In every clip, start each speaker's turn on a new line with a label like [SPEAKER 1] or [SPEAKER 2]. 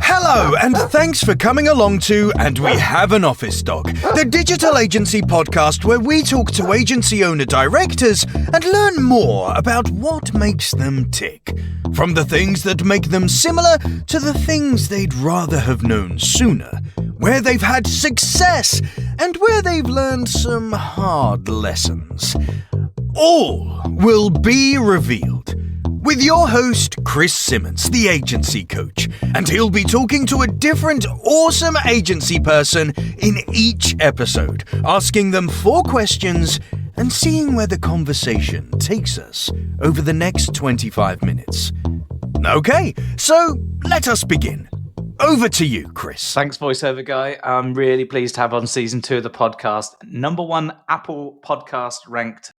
[SPEAKER 1] Hello, and thanks for coming along to And We Have an Office Dog, the digital agency podcast where we talk to agency owner-directors and learn more about what makes them tick. From the things that make them similar to the things they'd rather have known sooner, where they've had success and where they've learned some hard lessons. All will be revealed with your host, Chris Simmons, the agency coach, and he'll be talking to a different awesome agency person in each episode, asking them 4 questions and seeing where the conversation takes us over the next 25 minutes. Okay, so let us begin. Over to you, Chris.
[SPEAKER 2] Thanks, voiceover guy. I'm really pleased to have on season 2 of the podcast, #1 Apple podcast ranked,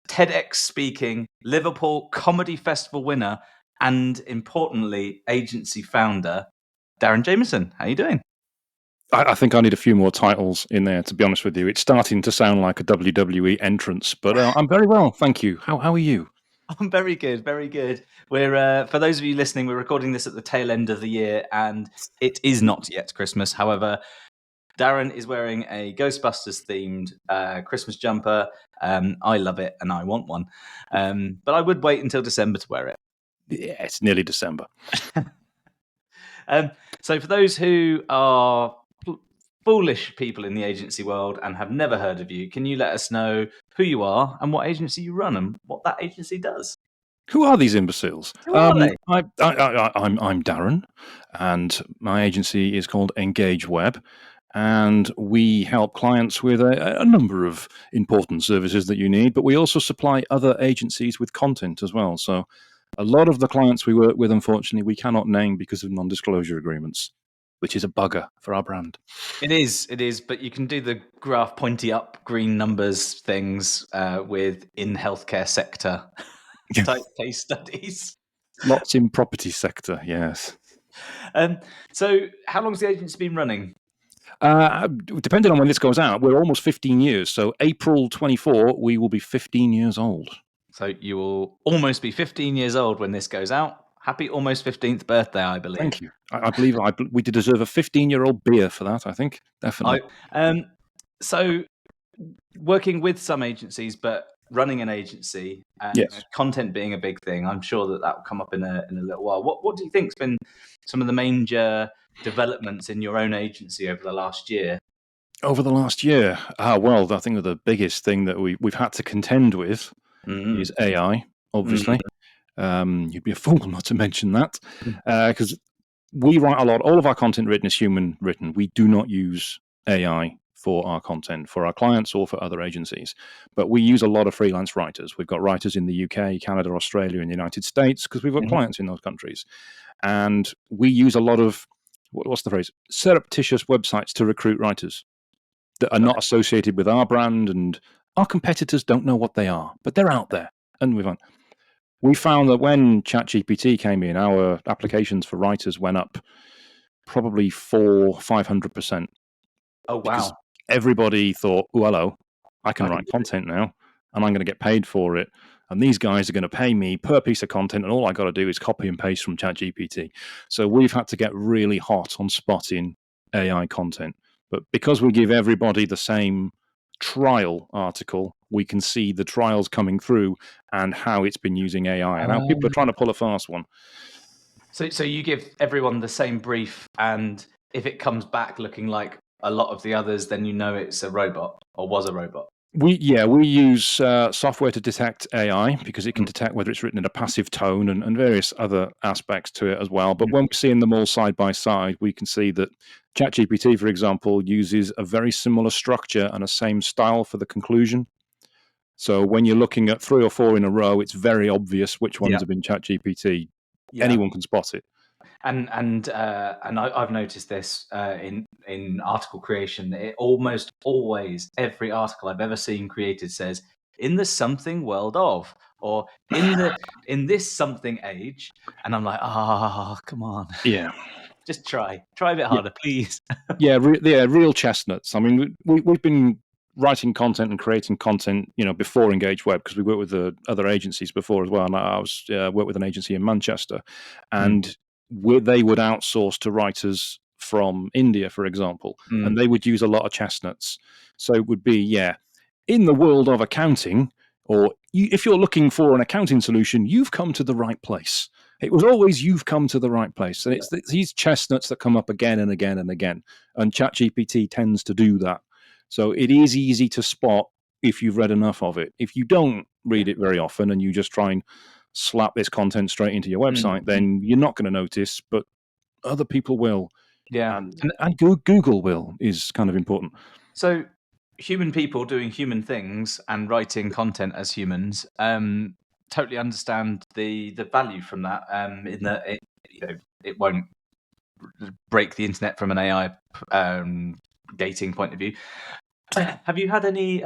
[SPEAKER 2] TEDx speaking, Liverpool Comedy Festival winner, and importantly, agency founder, Darren Jamieson. How are you doing?
[SPEAKER 3] I think I need a few more titles in there, to be honest with you. It's starting to sound like a WWE entrance, but I'm very well, thank you. How are you?
[SPEAKER 2] I'm very good, very good. We're for those of you listening, we're recording this at the tail end of the year, and it is not yet Christmas. However, Darren is wearing a Ghostbusters themed Christmas jumper. I love it and I want one. But I would wait until December to wear it.
[SPEAKER 3] Yeah, it's nearly December.
[SPEAKER 2] So for those who are foolish people in the agency world and have never heard of you, can you let us know who you are and what agency you run and what that agency does?
[SPEAKER 3] Who are these imbeciles?
[SPEAKER 2] Who are they?
[SPEAKER 3] I'm Darren, and my agency is called Engage Web. And we help clients with a number of important services that you need, but we also supply other agencies with content as well. So a lot of the clients we work with, unfortunately, we cannot name because of non-disclosure agreements, which is a bugger for our brand.
[SPEAKER 2] It is, but you can do the graph pointy up green numbers things with in healthcare sector type case studies.
[SPEAKER 3] Lots in property sector, yes.
[SPEAKER 2] So how long's the agency been running?
[SPEAKER 3] Depending on when this goes out, we're almost 15 years. So April 24, we will be 15 years old.
[SPEAKER 2] So you will almost be 15 years old when this goes out. Happy almost 15th birthday, I believe.
[SPEAKER 3] Thank you. I believe we deserve a 15-year-old beer for that, I think. Definitely.
[SPEAKER 2] So working with some agencies, but running an agency and
[SPEAKER 3] Yes.
[SPEAKER 2] content being a big thing, I'm sure that will come up in a little while. What do you think's been some of the major developments in your own agency over the last year?
[SPEAKER 3] Over the last year, well, I think the biggest thing that we've had to contend with is AI, obviously. You'd be a fool not to mention that, because we write a lot. All of our content written is human written. We do not use AI for our content, for our clients or for other agencies. But we use a lot of freelance writers. We've got writers in the UK, Canada, Australia, and the United States, because we've got clients in those countries. And we use a lot of, what's the phrase, surreptitious websites to recruit writers that are not associated with our brand, and our competitors don't know what they are, but they're out there. And we found that when ChatGPT came in, our applications for writers went up probably 500%.
[SPEAKER 2] Oh, wow.
[SPEAKER 3] Everybody thought, oh, hello, I can write content now, and I'm going to get paid for it. And these guys are going to pay me per piece of content, and all I got to do is copy and paste from ChatGPT. So we've had to get really hot on spotting AI content. But because we give everybody the same trial article, we can see the trials coming through and how it's been using AI. And now people are trying to pull a fast one.
[SPEAKER 2] So you give everyone the same brief, and if it comes back looking like a lot of the others, then you know it's a robot or was a robot.
[SPEAKER 3] We use software to detect AI because it can detect whether it's written in a passive tone and various other aspects to it as well. But when we're seeing them all side by side, we can see that ChatGPT, for example, uses a very similar structure and a same style for the conclusion. So when you're looking at 3 or 4 in a row, it's very obvious which ones have been ChatGPT. Yeah. Anyone can spot it.
[SPEAKER 2] And I've noticed this in article creation. It almost always, every article I've ever seen created says, "in the something world of," or in this something age, and I'm like, come on,
[SPEAKER 3] yeah,
[SPEAKER 2] just try a bit harder, please.
[SPEAKER 3] real chestnuts. I mean, we've been writing content and creating content, before Engage Web, because we worked with other agencies before as well. And I was worked with an agency in Manchester, and they would outsource to writers from India, for example, and they would use a lot of chestnuts. So it would be, in the world of accounting, or if you're looking for an accounting solution, you've come to the right place. It was always you've come to the right place. And it's these chestnuts that come up again and again and again. And ChatGPT tends to do that. So it is easy to spot if you've read enough of it. If you don't read it very often and you just try and slap this content straight into your website, then you're not going to notice, but other people will.
[SPEAKER 2] Yeah.
[SPEAKER 3] And Google will, is kind of important.
[SPEAKER 2] So human people doing human things and writing content as humans, totally understand the value from that, in that it won't break the internet from an AI gating point of view. Have you had any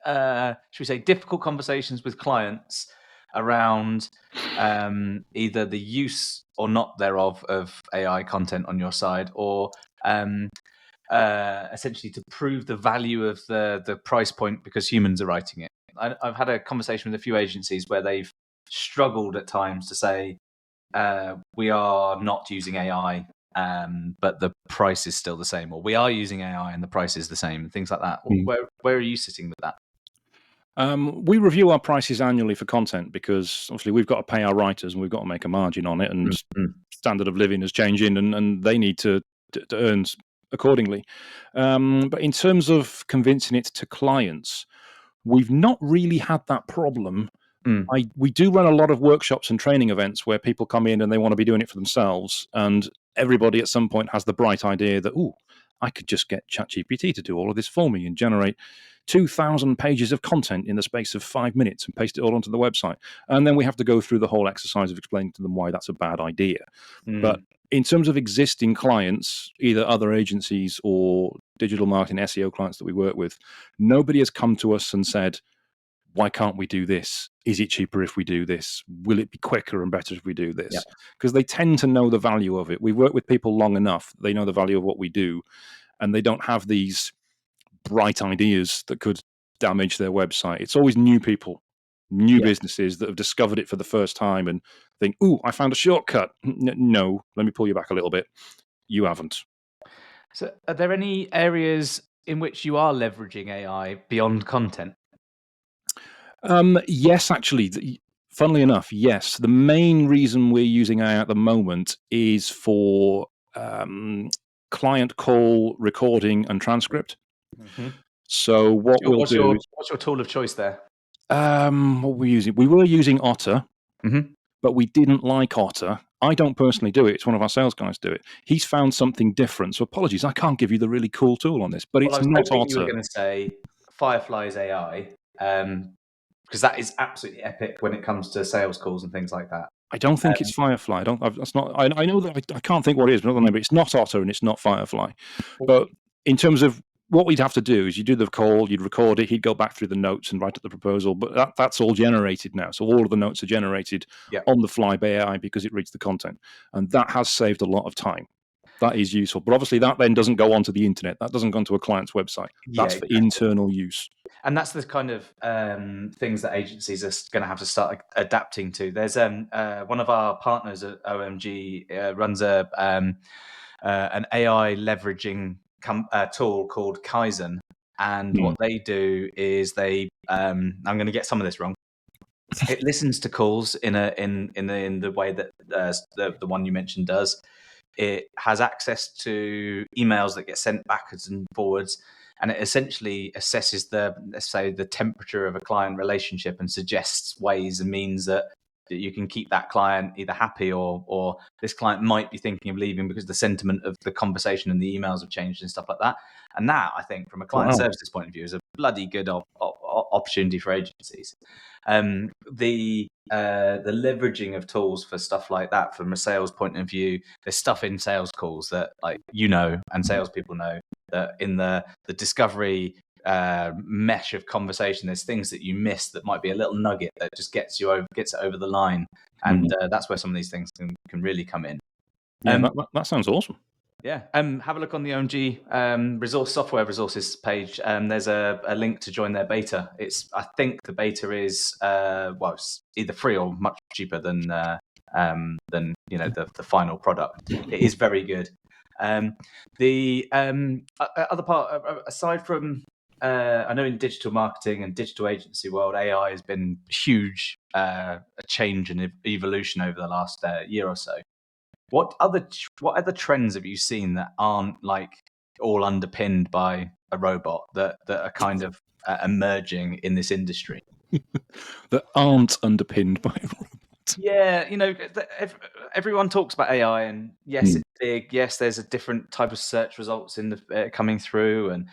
[SPEAKER 2] should we say difficult conversations with clients around either the use or not thereof of AI content on your side, or essentially to prove the value of the price point because humans are writing it? I've had a conversation with a few agencies where they've struggled at times to say, we are not using AI, but the price is still the same, or we are using AI and the price is the same, things like that. Where are you sitting with that?
[SPEAKER 3] We review our prices annually for content because obviously we've got to pay our writers and we've got to make a margin on it, and standard of living is changing, and they need to earn accordingly. But in terms of convincing it to clients, we've not really had that problem. We do run a lot of workshops and training events where people come in and they want to be doing it for themselves, and everybody at some point has the bright idea that, I could just get ChatGPT to do all of this for me and generate 2,000 pages of content in the space of 5 minutes and paste it all onto the website. And then we have to go through the whole exercise of explaining to them why that's a bad idea. But in terms of existing clients, either other agencies or digital marketing SEO clients that we work with, nobody has come to us and said, why can't we do this? Is it cheaper if we do this? Will it be quicker and better if we do this? Because they tend to know the value of it. We've worked with people long enough. They know the value of what we do, and they don't have these bright ideas that could damage their website. It's always new people, new businesses that have discovered it for the first time and think, I found a shortcut. No, let me pull you back a little bit. You haven't.
[SPEAKER 2] So are there any areas in which you are leveraging AI beyond content?
[SPEAKER 3] Yes, actually. Funnily enough, yes. The main reason we're using AI at the moment is for client call recording and transcript. So what's your
[SPEAKER 2] tool of choice there?
[SPEAKER 3] What were we using? We were using Otter, but we didn't like Otter. I don't personally do it. It's one of our sales guys do it. He's found something different. So apologies, I can't give you the really cool tool on this, but it's not Otter.
[SPEAKER 2] You were going to say Firefly's AI, because that is absolutely epic when it comes to sales calls and things like that.
[SPEAKER 3] I don't think it's Firefly. That's not. I know that I can't think what it is, but it's not Otter and it's not Firefly. But in terms of what we'd have to do is you do the call, you'd record it, he'd go back through the notes and write up the proposal. But that's all generated now. So all of the notes are generated on the fly by AI because it reads the content, and that has saved a lot of time. That is useful, but obviously that then doesn't go onto the internet. That doesn't go onto a client's website. That's for internal use. And
[SPEAKER 2] that's the kind of things that agencies are going to have to start adapting to. There's one of our partners at OMG runs an AI leveraging tool called Kaizen, and what they do is they I'm going to get some of this wrong. It listens to calls in the way that the one you mentioned does. It has access to emails that get sent backwards and forwards, and it essentially assesses the temperature of a client relationship and suggests ways and means that you can keep that client either happy or this client might be thinking of leaving because the sentiment of the conversation and the emails have changed and stuff like that. And that, I think, from a client services point of view, is a bloody good opportunity for agencies. The leveraging of tools for stuff like that from a sales point of view, there's stuff in sales calls that and salespeople know that in the discovery mesh of conversation, there's things that you miss that might be a little nugget that just gets it over the line, and that's where some of these things can really come in.
[SPEAKER 3] That sounds awesome.
[SPEAKER 2] Have a look on the OMG software resources page. There's a link to join their beta. I think the beta is it's either free or much cheaper than than the final product. It is very good. The other part, aside from I know in digital marketing and digital agency world, AI has been huge, a change and evolution over the last year or so. What other trends have you seen that aren't like all underpinned by a robot that are kind of emerging in this industry?
[SPEAKER 3] That aren't underpinned by a robot.
[SPEAKER 2] Yeah, everyone talks about AI, and yes, it's big. Yes, there's a different type of search results in the coming through, and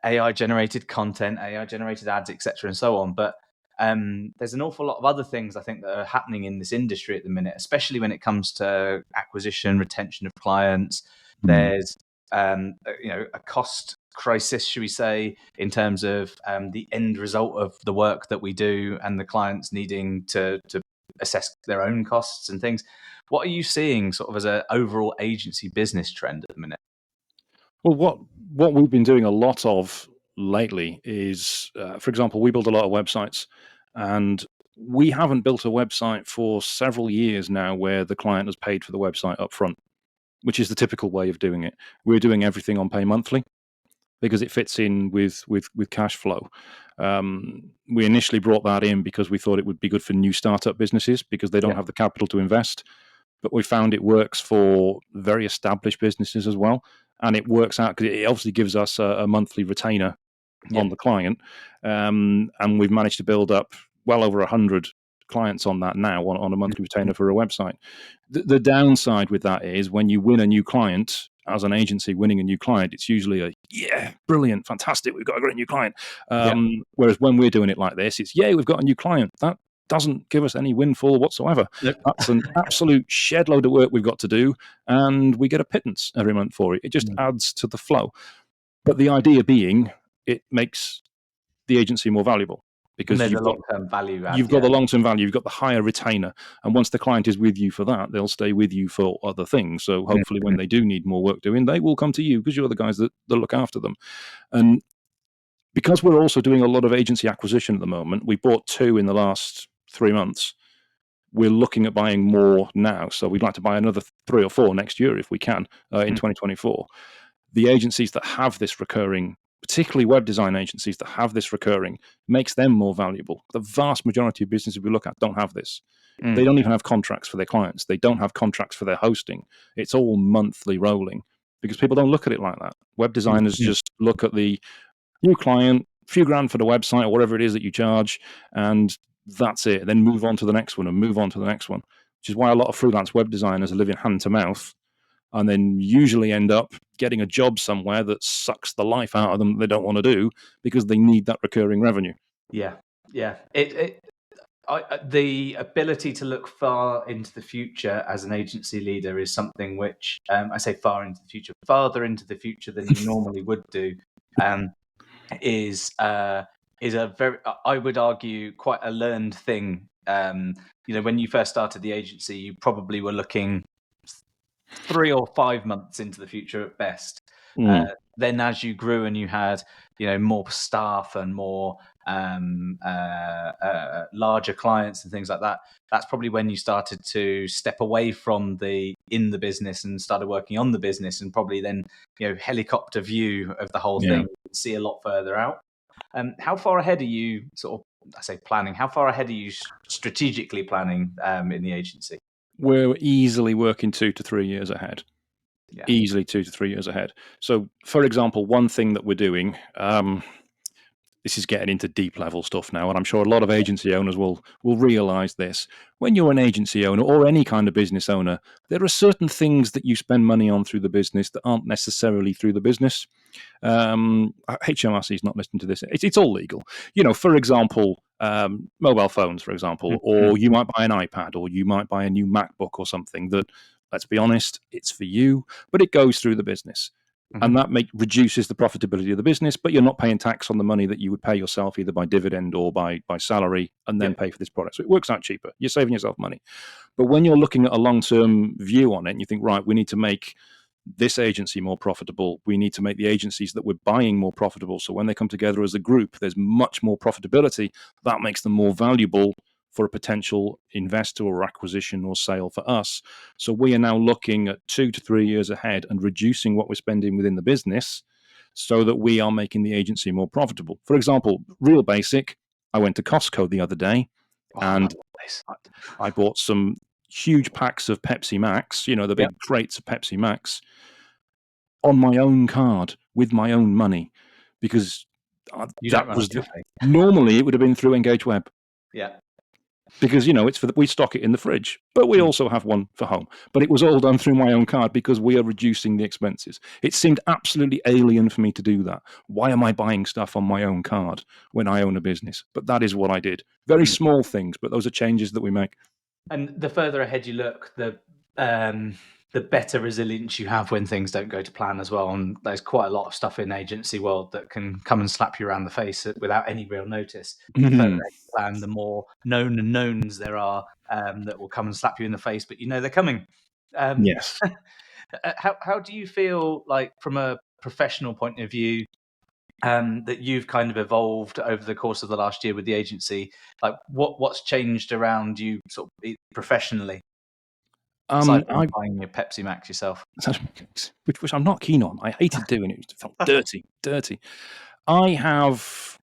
[SPEAKER 2] AI generated content, AI generated ads, etc., and so on. But there's an awful lot of other things I think that are happening in this industry at the minute, especially when it comes to acquisition, retention of clients. There's a cost crisis, should we say, in terms of the end result of the work that we do and the clients needing to assess their own costs and things. What are you seeing sort of as an overall agency business trend at the minute?
[SPEAKER 3] Well, what we've been doing a lot of lately is, for example, we build a lot of websites, and we haven't built a website for several years now where the client has paid for the website up front, which is the typical way of doing it. We're doing everything on pay monthly because it fits in with cash flow. We initially brought that in because we thought it would be good for new startup businesses because they don't have the capital to invest. But we found it works for very established businesses as well. And it works out because it obviously gives us a monthly retainer on the client. And we've managed to build up well over 100 clients on that now on a monthly retainer for a website. The downside with that is when you win a new client, as an agency winning a new client, it's usually brilliant, fantastic, we've got a great new client. Whereas when we're doing it like this, it's, we've got a new client. That doesn't give us any windfall whatsoever.
[SPEAKER 2] Nope.
[SPEAKER 3] That's an absolute shed load of work we've got to do, and we get a pittance every month for it. It just adds to the flow. But the idea being, it makes the agency more valuable because
[SPEAKER 2] you've got long-term value.
[SPEAKER 3] You've got the long-term value, you've got the higher retainer, and once the client is with you for that, they'll stay with you for other things. So hopefully when they do need more work doing, they will come to you because you're the guys that look after them. And because we're also doing a lot of agency acquisition at the moment, we bought 2 in the last 3 months. We're looking at buying more now. So we'd like to buy another 3 or 4 next year if we can, in 2024. The agencies that have this recurring, particularly web design agencies that have this recurring, makes them more valuable. The vast majority of businesses we look at don't have this. They don't even have contracts for their clients. They don't have contracts for their hosting. It's all monthly rolling because people don't look at it like that. Web designers just look at the new client, few grand for the website or whatever it is that you charge, and that's it. Then move on to the next one and move on to the next one, which is why a lot of freelance web designers are living hand to mouth and then usually end up getting a job somewhere that sucks the life out of them that they don't want to do because they need that recurring revenue.
[SPEAKER 2] Yeah. The ability to look far into the future as an agency leader is something which, I say far into the future, farther into the future than you normally would do, is a very, I would argue, quite a learned thing. When you first started the agency, you probably were looking 3 or 5 months into the future at best. Then as you grew and you had more staff and more larger clients and things like that, that's probably when you started to step away from the business and started working on the business, and probably then helicopter view of the whole thing, see a lot further out. How far ahead are you planning? How far ahead are you strategically planning in the agency?
[SPEAKER 3] We're easily working 2 to 3 years ahead. Easily 2 to 3 years ahead. So, for example, one thing that we're doing, this is getting into deep level stuff now, and I'm sure a lot of agency owners will realize this. When you're an agency owner or any kind of business owner, there are certain things that you spend money on through the business that aren't necessarily through the business. HMRC is not listening to this. It's all legal. For example, mobile phones, for example, or you might buy an iPad, or you might buy a new MacBook or something that, let's be honest, it's for you, but it goes through the business. And that reduces the profitability of the business, but you're not paying tax on the money that you would pay yourself either by dividend or by salary, and then pay for this product. So it works out cheaper. You're saving yourself money. But when you're looking at a long-term view on it, and you think, right, we need to make this agency more profitable. We need to make the agencies that we're buying more profitable. So when they come together as a group, there's much more profitability. That makes them more valuable for a potential investor or acquisition or sale for us. So we are now looking at 2 to 3 years ahead and reducing what we're spending within the business so that we are making the agency more profitable. For example, real basic, I went to Costco the other day and I bought some huge packs of Pepsi Max, the big crates of Pepsi Max, on my own card with my own money, because normally it would have been through Engage Web.
[SPEAKER 2] Yeah.
[SPEAKER 3] Because, it's we stock it in the fridge, but we also have one for home. But it was all done through my own card because we are reducing the expenses. It seemed absolutely alien for me to do that. Why am I buying stuff on my own card when I own a business? But that is what I did. Very small things, but those are changes that we make.
[SPEAKER 2] And the further ahead you look, the better resilience you have when things don't go to plan as well. And there's quite a lot of stuff in agency world that can come and slap you around the face without any real notice. The further ahead you plan, the more known and knowns there are that will come and slap you in the face, but they're coming.
[SPEAKER 3] Yes.
[SPEAKER 2] How do you feel like, from a professional point of view, that you've kind of evolved over the course of the last year with the agency? Like, what's changed around you sort of professionally? Aside from buying your Pepsi Max yourself,
[SPEAKER 3] which I'm not keen on. I hated doing it. It felt dirty. I've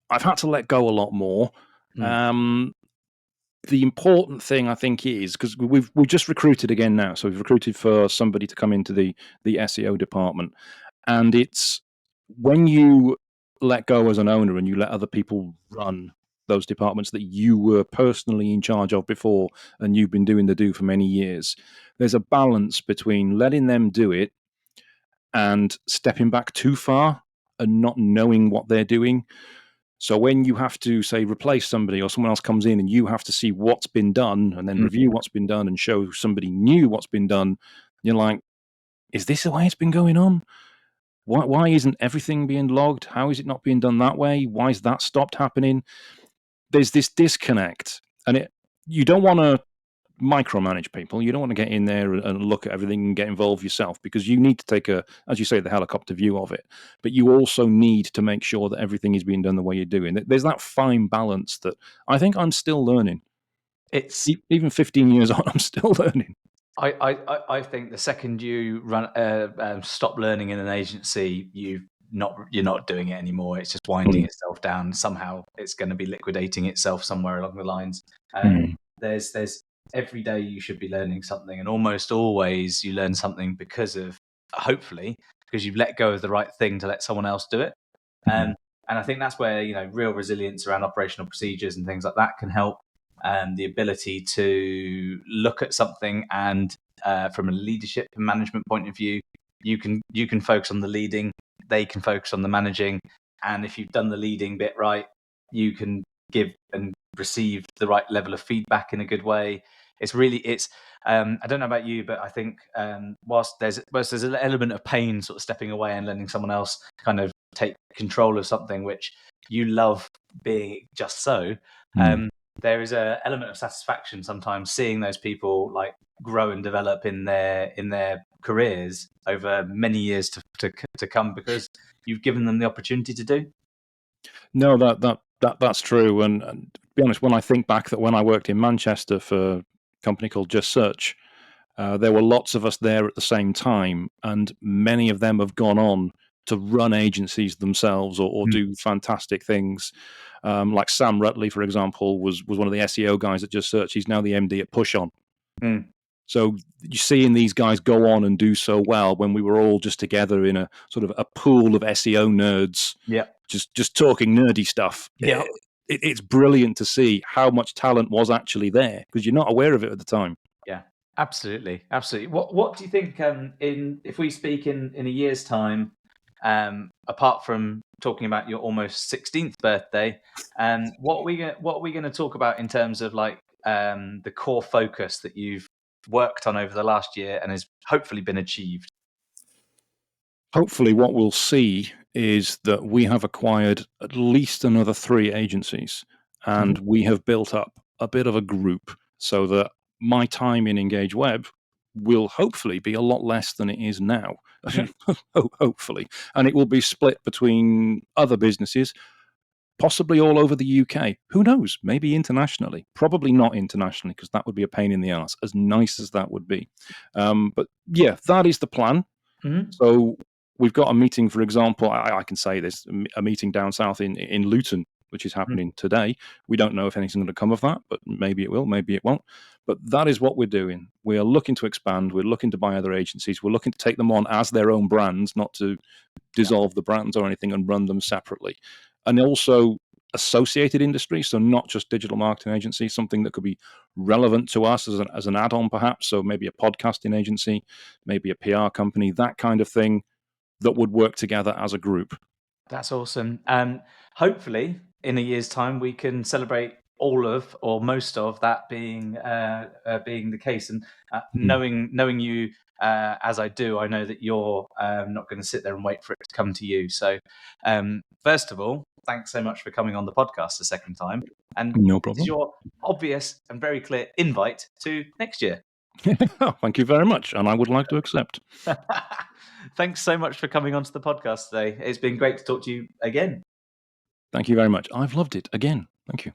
[SPEAKER 3] had to let go a lot more. The important thing, I think, is because we've just recruited again now. So we've recruited for somebody to come into the SEO department, and it's when you let go as an owner and you let other people run those departments that you were personally in charge of before and you've been doing the do for many years, there's a balance between letting them do it and stepping back too far and not knowing what they're doing. So when you have to, say, replace somebody, or someone else comes in and you have to see what's been done and then review what's been done and show somebody new what's been done, you're like, is this the way it's been going on? Why isn't everything being logged? How is it not being done that way? Why is that stopped happening? There's this disconnect, and you don't want to micromanage people. You don't want to get in there and look at everything and get involved yourself, because you need to take as you say, the helicopter view of it. But you also need to make sure that everything is being done the way you're doing. There's that fine balance that I think I'm still learning. It's even 15 years on, I'm still learning.
[SPEAKER 2] I think the second you stop learning in an agency, you're not doing it anymore. It's just winding itself down. Somehow it's going to be liquidating itself somewhere along the lines. There's every day you should be learning something, and almost always you learn something hopefully because you've let go of the right thing to let someone else do it. And I think that's where real resilience around operational procedures and things like that can help. The ability to look at something and from a leadership and management point of view, you can focus on the leading, they can focus on the managing, and if you've done the leading bit right, you can give and receive the right level of feedback in a good way. It's I don't know about you, but I think whilst there's an element of pain sort of stepping away and letting someone else kind of take control of something which you love being just so, there is an element of satisfaction sometimes seeing those people like grow and develop in their careers over many years to come, because you've given them the opportunity to do.
[SPEAKER 3] No, that's true. And to be honest, when I think back that when I worked in Manchester for a company called Just Search, there were lots of us there at the same time, and many of them have gone on to run agencies themselves or do fantastic things. Like Sam Rutley, for example, was one of the SEO guys at Just Search. He's now the MD at Push On. So you're seeing these guys go on and do so well when we were all just together in a sort of a pool of SEO nerds, just talking nerdy stuff. It's brilliant to see how much talent was actually there, because you're not aware of it at the time.
[SPEAKER 2] Yeah, absolutely. What do you think if we speak in a year's time, apart from talking about your almost 16th birthday, what are we going to talk about in terms of like the core focus that you've worked on over the last year and has hopefully been achieved?
[SPEAKER 3] Hopefully what we'll see is that we have acquired at least another 3 agencies, and we have built up a bit of a group so that my time in Engage Web will hopefully be a lot less than it is now. Hopefully. And it will be split between other businesses. possibly all over the UK. Who knows? Maybe internationally. Probably not internationally, because that would be a pain in the arse, as nice as that would be. But yeah, that is the plan.
[SPEAKER 2] Mm-hmm.
[SPEAKER 3] So we've got a meeting, for example, I can say this, a meeting down south in Luton, which is happening today. We don't know if anything's going to come of that, but maybe it will, maybe it won't. But that is what we're doing. We are looking to expand. We're looking to buy other agencies. We're looking to take them on as their own brands, not to dissolve the brands or anything and run them separately. And also associated industry, so not just digital marketing agency, something that could be relevant to us as an add-on perhaps, so maybe a podcasting agency, maybe a PR company, that kind of thing that would work together as a group.
[SPEAKER 2] That's awesome. Hopefully, in a year's time, we can celebrate all of or most of that being the case. And knowing you as I do, I know that you're not going to sit there and wait for it to come to you. So, first of all, thanks so much for coming on the podcast a second time. And
[SPEAKER 3] no problem.
[SPEAKER 2] This is your obvious and very clear invite to next year.
[SPEAKER 3] Thank you very much, and I would like to accept.
[SPEAKER 2] Thanks so much for coming onto the podcast today. It's been great to talk to you again.
[SPEAKER 3] Thank you very much. I've loved it again. Thank you.